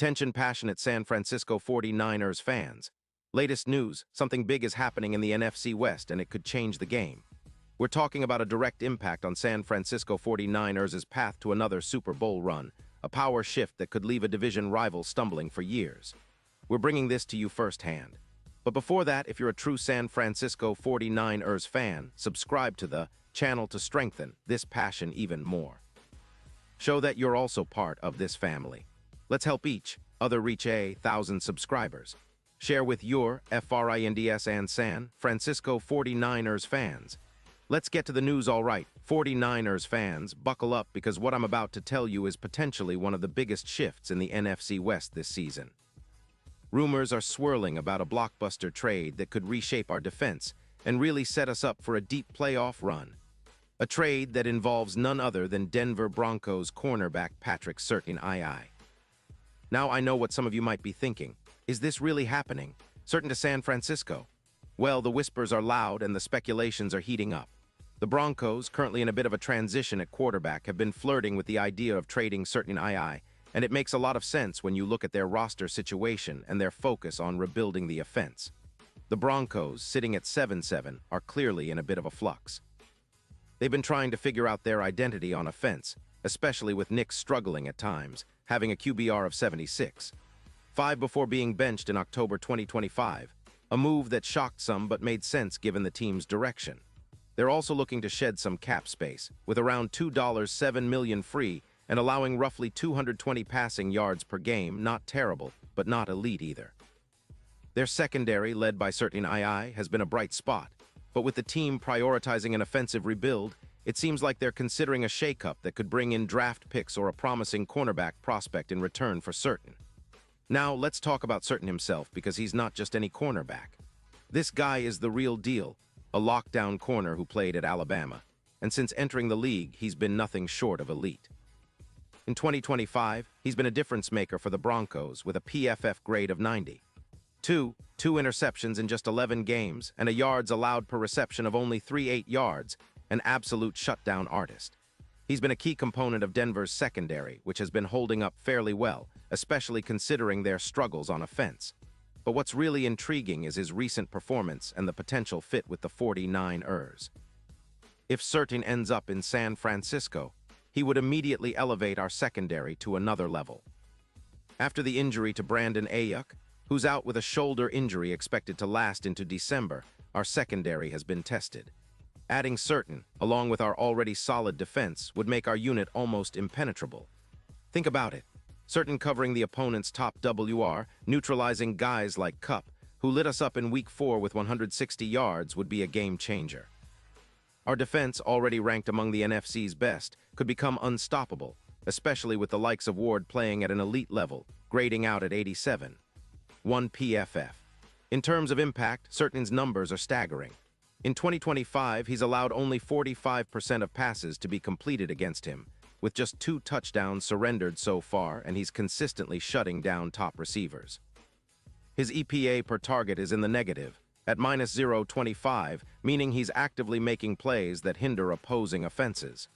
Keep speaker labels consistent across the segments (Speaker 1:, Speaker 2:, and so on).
Speaker 1: Attention passionate San Francisco 49ers fans. Latest news, something big is happening in the NFC West and it could change the game. We're talking about a direct impact on San Francisco 49ers' path to another Super Bowl run, a power shift that could leave a division rival stumbling for years. We're bringing this to you firsthand. But before that, if you're a true San Francisco 49ers fan, subscribe to the channel to strengthen this passion even more. Show that you're also part of this family. Let's help each other reach 1,000 subscribers. Share with your FRINDS and San Francisco 49ers fans. Let's get to the news all right. 49ers fans, buckle up because what I'm about to tell you is potentially one of the biggest shifts in the NFC West this season. Rumors are swirling about a blockbuster trade that could reshape our defense and really set us up for a deep playoff run. A trade that involves none other than Denver Broncos cornerback Patrick Surtain. Now I know what some of you might be thinking. Is this really happening? Surtain to San Francisco? Well, the whispers are loud and the speculations are heating up. The Broncos, currently in a bit of a transition at quarterback, have been flirting with the idea of trading Surtain, and it makes a lot of sense when you look at their roster situation and their focus on rebuilding the offense. The Broncos, sitting at 7-7, are clearly in a bit of a flux. They've been trying to figure out their identity on offense, especially with Nick struggling at times, having a QBR of 76. 5 before being benched in October 2025, a move that shocked some but made sense given the team's direction. They're also looking to shed some cap space, with around $7 million free and allowing roughly 220 passing yards per game, not terrible, but not elite either. Their secondary, led by Surtain, has been a bright spot, but with the team prioritizing an offensive rebuild, it seems like they're considering a shakeup that could bring in draft picks or a promising cornerback prospect in return for Surtain. Now, let's talk about Surtain himself because he's not just any cornerback. This guy is the real deal, a lockdown corner who played at Alabama, and since entering the league, he's been nothing short of elite. In 2025, he's been a difference maker for the Broncos with a PFF grade of 90. Two interceptions in just 11 games and a yards allowed per reception of only 38 yards, an absolute shutdown artist. He's been a key component of Denver's secondary, which has been holding up fairly well, especially considering their struggles on offense. But what's really intriguing is his recent performance and the potential fit with the 49ers. If Surtain ends up in San Francisco, he would immediately elevate our secondary to another level. After the injury to Brandon Ayuk, who's out with a shoulder injury expected to last into December, our secondary has been tested. Adding Surtain, along with our already solid defense, would make our unit almost impenetrable. Think about it. Surtain covering the opponent's top WR, neutralizing guys like Kupp, who lit us up in Week 4 with 160 yards, would be a game changer. Our defense, already ranked among the NFC's best, could become unstoppable, especially with the likes of Ward playing at an elite level, grading out at 87. 1 PFF. In terms of impact, Surtain's numbers are staggering. In 2025, he's allowed only 45% of passes to be completed against him, with just 2 touchdowns surrendered so far, and he's consistently shutting down top receivers. His EPA per target is in the negative, at -0.25, meaning he's actively making plays that hinder opposing offenses.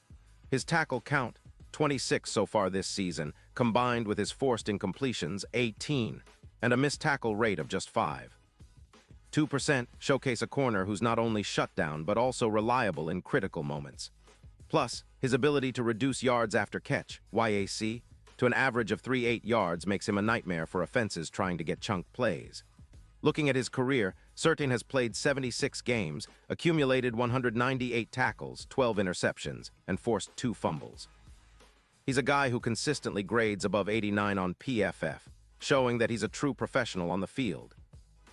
Speaker 1: His tackle count, 26 so far this season, combined with his forced incompletions, 18, and a missed tackle rate of just 5. 2% showcase a corner who's not only shut down but also reliable in critical moments. Plus, his ability to reduce yards after catch, YAC, to an average of 3.8 yards makes him a nightmare for offenses trying to get chunk plays. Looking at his career, Surtain has played 76 games, accumulated 198 tackles, 12 interceptions, and forced 2 fumbles. He's a guy who consistently grades above 89 on PFF, showing that he's a true professional on the field.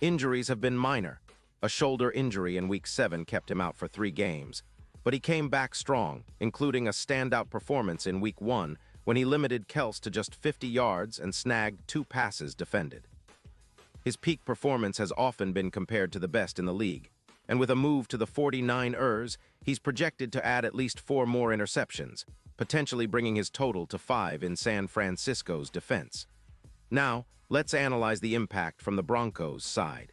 Speaker 1: Injuries have been minor. A shoulder injury in Week 7 kept him out for 3 games. But he came back strong, including a standout performance in Week 1 when he limited Kels to just 50 yards and snagged 2 passes defended. His peak performance has often been compared to the best in the league, and with a move to the 49ers, he's projected to add at least 4 more interceptions, potentially bringing his total to 5 in San Francisco's defense. Now, let's analyze the impact from the Broncos' side.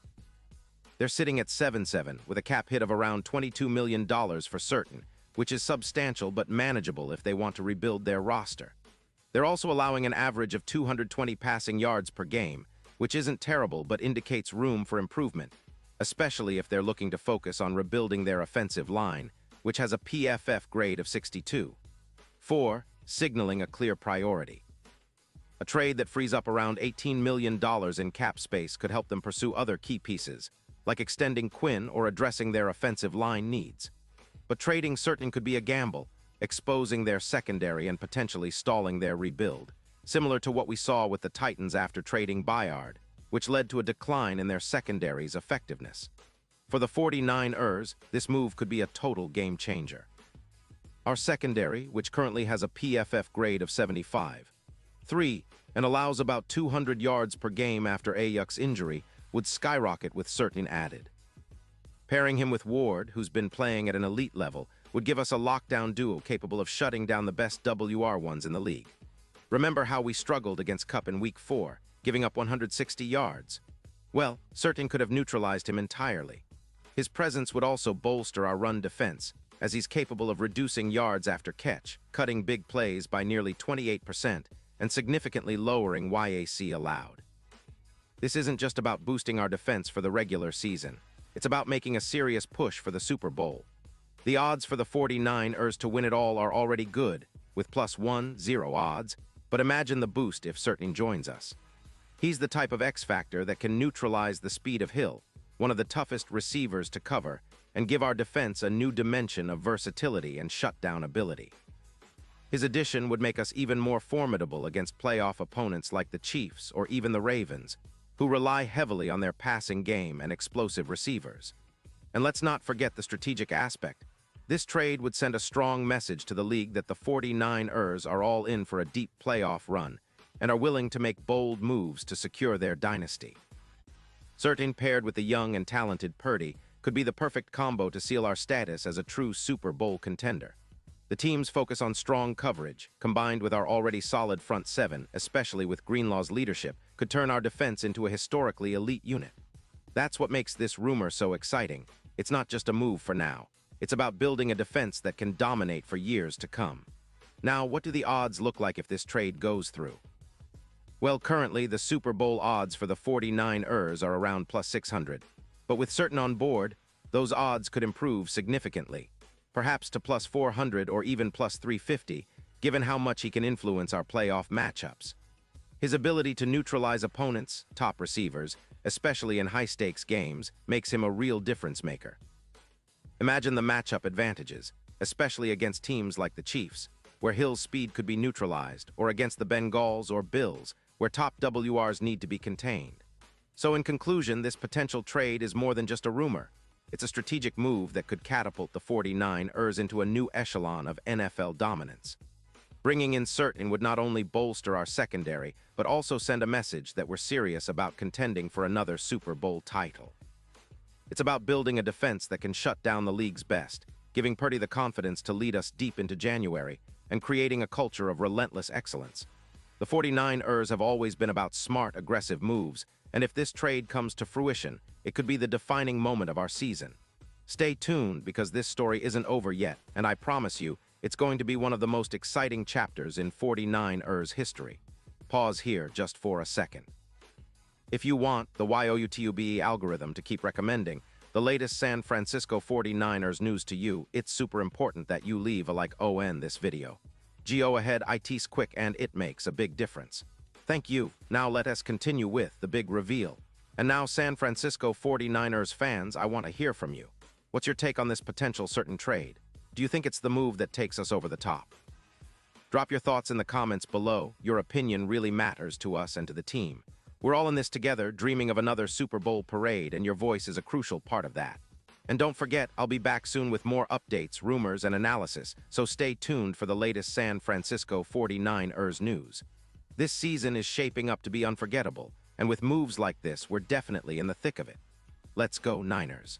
Speaker 1: They're sitting at 7-7 with a cap hit of around $22 million for Surtain, which is substantial but manageable if they want to rebuild their roster. They're also allowing an average of 220 passing yards per game, which isn't terrible but indicates room for improvement, especially if they're looking to focus on rebuilding their offensive line, which has a PFF grade of 62. 4. Signaling a clear priority. A trade that frees up around $18 million in cap space could help them pursue other key pieces, like extending Quinn or addressing their offensive line needs. But trading Surtain could be a gamble, exposing their secondary and potentially stalling their rebuild, similar to what we saw with the Titans after trading Bayard, which led to a decline in their secondary's effectiveness. For the 49ers, this move could be a total game changer. Our secondary, which currently has a PFF grade of 75, 3, and allows about 200 yards per game after Ayuk's injury, would skyrocket with Surtain added. Pairing him with Ward, who's been playing at an elite level, would give us a lockdown duo capable of shutting down the best WR1s in the league. Remember how we struggled against Cup in Week 4, giving up 160 yards? Well, Surtain could have neutralized him entirely. His presence would also bolster our run defense, as he's capable of reducing yards after catch, cutting big plays by nearly 28%, and significantly lowering YAC allowed. This isn't just about boosting our defense for the regular season. It's about making a serious push for the Super Bowl. The odds for the 49ers to win it all are already good, with +1-0 odds, but imagine the boost if Surtain joins us. He's the type of X factor that can neutralize the speed of Hill, one of the toughest receivers to cover, and give our defense a new dimension of versatility and shutdown ability. His addition would make us even more formidable against playoff opponents like the Chiefs or even the Ravens, who rely heavily on their passing game and explosive receivers. And let's not forget the strategic aspect. This trade would send a strong message to the league that the 49ers are all in for a deep playoff run and are willing to make bold moves to secure their dynasty. Surtain paired with the young and talented Purdy could be the perfect combo to seal our status as a true Super Bowl contender. The team's focus on strong coverage, combined with our already solid front seven, especially with Greenlaw's leadership, could turn our defense into a historically elite unit. That's what makes this rumor so exciting. It's not just a move for now. It's about building a defense that can dominate for years to come. Now, what do the odds look like if this trade goes through? Well, currently, the Super Bowl odds for the 49ers are around +600. But with Surtain on board, those odds could improve significantly, perhaps to +400 or even +350, given how much he can influence our playoff matchups. His ability to neutralize opponents, top receivers, especially in high-stakes games, makes him a real difference maker. Imagine the matchup advantages, especially against teams like the Chiefs, where Hill's speed could be neutralized, or against the Bengals or Bills, where top WRs need to be contained. So in conclusion, this potential trade is more than just a rumor. It's a strategic move that could catapult the 49ers into a new echelon of NFL dominance. Bringing in Surtain would not only bolster our secondary, but also send a message that we're serious about contending for another Super Bowl title. It's about building a defense that can shut down the league's best, giving Purdy the confidence to lead us deep into January, and creating a culture of relentless excellence. The 49ers have always been about smart, aggressive moves, and if this trade comes to fruition, it could be the defining moment of our season. Stay tuned because this story isn't over yet, and I promise you, it's going to be one of the most exciting chapters in 49ers history. Pause here just for a second. If you want the YOUTUBE algorithm to keep recommending the latest San Francisco 49ers news to you, it's super important that you leave a like on this video. Go ahead, it's quick and it makes a big difference. Thank you. Now let us continue with the big reveal. And now, San Francisco 49ers fans, I want to hear from you. What's your take on this potential Surtain trade? Do you think it's the move that takes us over the top? Drop your thoughts in the comments below. Your opinion really matters to us and to the team. We're all in this together, dreaming of another Super Bowl parade, and your voice is a crucial part of that. And don't forget, I'll be back soon with more updates, rumors, and analysis, so stay tuned for the latest San Francisco 49ers news. This season is shaping up to be unforgettable, and with moves like this, we're definitely in the thick of it. Let's go, Niners.